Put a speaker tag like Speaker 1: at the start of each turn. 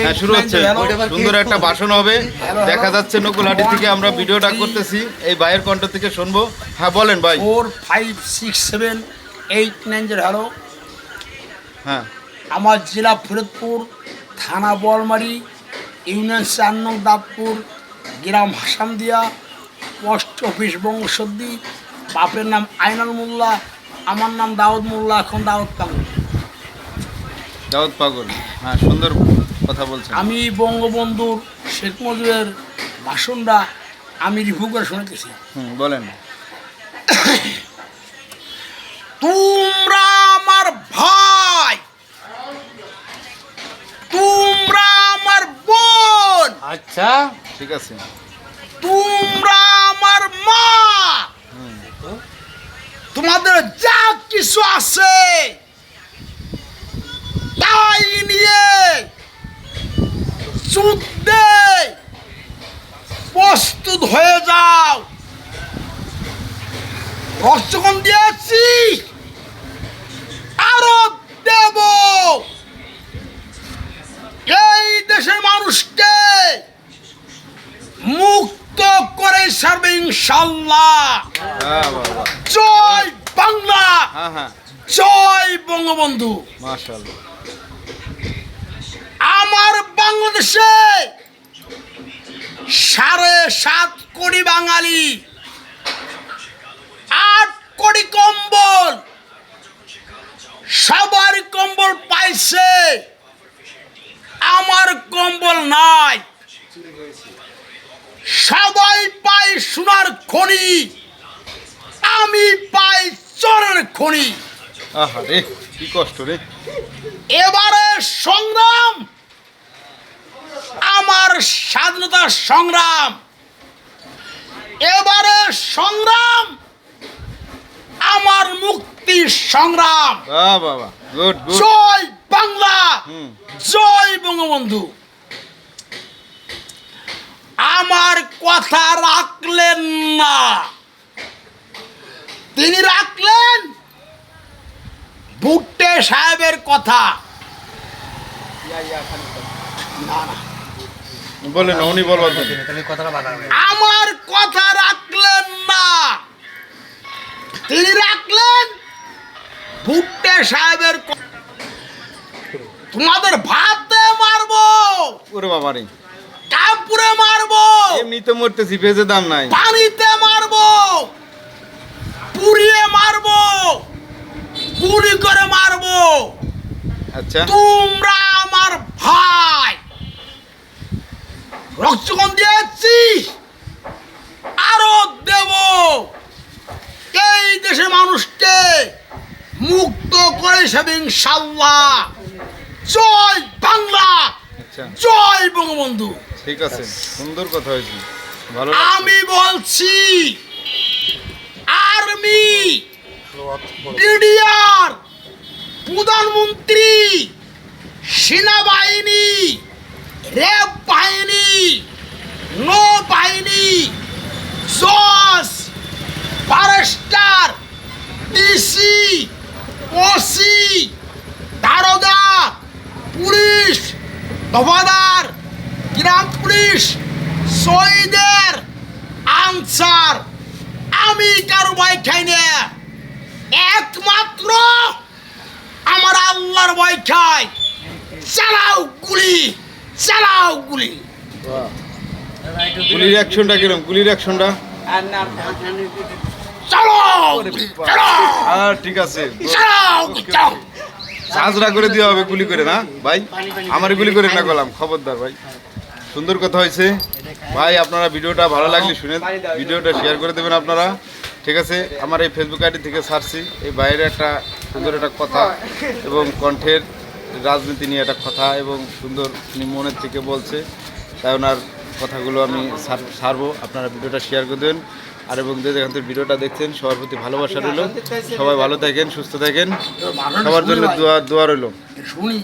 Speaker 1: হ্যাঁ শুরু হচ্ছে সুন্দর একটা ভাষণ হবে দেখা যাচ্ছে নকুলহাটি থেকে আমরা ভিডিওটা করতেছি এই ভাইয়ের কণ্ঠ থেকে শুনবো হ্যাঁ বলেন ভাই
Speaker 2: 456789 হ্যালো
Speaker 1: হ্যাঁ
Speaker 2: আমার জেলা ফরিদপুর থানা বলমারি ইউনিয়ন ৪ নং দাঁতপুর গ্রাম হাসামদিয়া পোস্ট অফিস বঙ্গসদ্দি বাপের নাম আইনাল মোল্লা আমার নাম দাউদ মোল্লা এখন দাউদ পাগল
Speaker 1: দাউদ পাগল হ্যাঁ সুন্দর কথা বলছেন
Speaker 2: আমি বঙ্গবন্ধুর শেখ মুজিবের ভাষণটা আমি রিভিউ করে শুনেছি
Speaker 1: বলেন
Speaker 2: তোমরা আমার ভাই তোমরা আমার বোন
Speaker 3: আচ্ছা
Speaker 1: ঠিক আছে
Speaker 2: তোমরা আমার মা তোমাদের যা কিছু আছে তাই নিয়ে যুদ্ধে প্রস্তুত হয়ে যাও রক্তকণ দিয়েছি আরো দেব এই দেশের মানুষকে মুক্ত করে ছাড়বে ইনশাল্লাহ
Speaker 1: হ্যাঁ বাবা
Speaker 2: জয় বাংলা
Speaker 1: হ্যাঁ হ্যাঁ
Speaker 2: জয় বঙ্গবন্ধু
Speaker 1: মাশাআল্লাহ
Speaker 2: আমার বাংলাদেশে ৭.৫ কোটি বাঙালি ৮ কোটি কম্বল সবার কম্বল পাইছে আমার কম্বল নাই সবাই পাই সোনার খনি আমি পাই চরের খনি
Speaker 1: আহা রে কি কষ্ট রে
Speaker 2: এবারে সংগ্রাম আমার স্বাধীনতা সংগ্রাম এবারে সংগ্রাম আমার মুক্তি সংগ্রাম
Speaker 1: বাবা গুড গুড
Speaker 2: জয় বাংলা জয় বঙ্গবন্ধু আমার কথা রাখলেন না তিনি রাখলেন ভুট্টে সাহেবের কথা না না
Speaker 1: বলেন উনি বলবেন
Speaker 2: আমার কথা রাখলেন না তিনি রাখলেন ভুট্টে সাহেবের তোমাদের ভাতে মারবো
Speaker 1: ওরে বাবা রে
Speaker 2: কাপুরে মারবো
Speaker 1: এমনি তো মরতেছি ভেজে দাম নাই
Speaker 2: পানিতে মারবো পুড়িয়ে মারবো গুলি করে মারবো
Speaker 1: আচ্ছা
Speaker 2: তোমরা আমার ভাই রক্তকণ দিয়েছি আরো দেব এই দেশের মানুষকে মুক্ত করে সব ইনশাল্লাহ জয় বাংলা
Speaker 1: আচ্ছা
Speaker 2: জয় বঙ্গবন্ধু
Speaker 1: ঠিক আছে সুন্দর কথা হয়েছে ভালো
Speaker 2: আমি বলছি আর্মি বিডিআর প্রধানমন্ত্রী সেনাবাহিনী রেব বাহিনী নৌবাহিনী জজ ফরেস্টার ডিসি ওসি দারোগা পুলিশ দফাদার গ্রাম পুলিশ শহীদের আনসার আমি কারো ভয় খাই না একমাত্র আমার আল্লাহর ভয় খাই চালাও গুলি চালাও গুলি
Speaker 1: গুলির অ্যাকশনটা কিরকম গুলির অ্যাকশনটা
Speaker 2: চলো চলো
Speaker 1: আর ঠিক আছে
Speaker 2: চালাও চালাও
Speaker 1: সাজরা করে দেওয়া হবে গুলি করে না ভাই আমার গুলি করে না গেলাম খবরদার ভাই সুন্দর কথা হয়েছে ভাই আপনারা ভিডিওটা ভালো লাগলে শুনে ভিডিওটা শেয়ার করে দেবেন আপনারা ঠিক আছে আমার এই ফেসবুক আইডি থেকে ছাড়ছি এই বাইরে একটা সুন্দর একটা কথা এবং কণ্ঠের রাজনীতি নিয়ে একটা কথা এবং সুন্দর মনের থেকে বলছে তাই ওনার কথাগুলো আমি ছাড়বো আপনারা ভিডিওটা শেয়ার করে দেবেন আর এবং যে যেখান থেকে ভিডিওটা দেখছেন সবার প্রতি ভালোবাসা রইল সবাই ভালো থাকেন সুস্থ থাকেন সবার জন্য দোয়া রইল
Speaker 2: শুনি